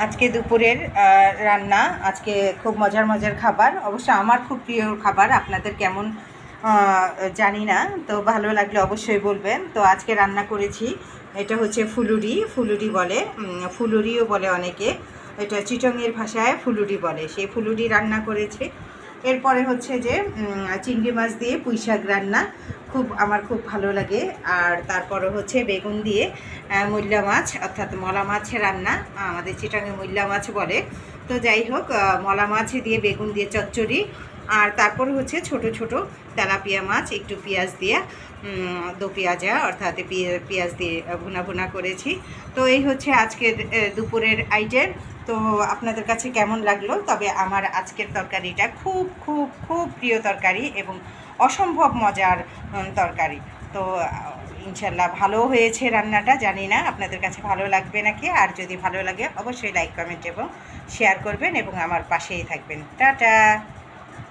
আজকে দুপুরের রান্না আজকে খুব মজার মজার খাবার, অবশ্য আমার খুব প্রিয় খাবার। আপনাদের কেমন জানি না, তো ভালো লাগলে অবশ্যই বলবেন। তো আজকে রান্না করেছি, এটা হচ্ছে ফুলুরি। ফুলুরি বলে, ফুলুরিও বলে অনেকে, এটা চিটংয়ের ভাষায় ফুলুরি বলে। সেই ফুলুরি রান্না করেছি। এরপরে হচ্ছে যে চিংড়ি মাছ দিয়ে পুঁই শাক রান্না, আমার খুব ভালো লাগে। আর তারপরে হচ্ছে বেগুন দিয়ে মূল্যা মাছ অর্থাৎ মলা মাছ রান্না, আমাদের চিটাঙে মূল্যা মাছ বলে। তো যাই হোক, মলা মাছ দিয়ে বেগুন দিয়ে চচ্চড়ি। আর তারপর হচ্ছে ছোট ছোট তেলাপিয়া মাছ একটু পেঁয়াজ দিয়ে, দো পেঁয়াজা অর্থাৎ পেঁয়াজ দিয়ে ভুনা ভুনা করেছি। তো এই হচ্ছে আজকের দুপুরের আইটেম। তো আপনাদের কাছে কেমন লাগলো? তবে আমার আজকের তরকারিটা খুব খুব খুব প্রিয় তরকারি এবং অসম্ভব মজার তরকারি। তো ইনশাল্লাহ ভালো হয়েছে রান্নাটা। জানি না আপনাদের কাছে ভালো লাগবে নাকি। আর যদি ভালো লাগে অবশ্যই লাইক কমেন্ট এবং শেয়ার করবেন এবং আমার পাশেই থাকবেন। টাটা।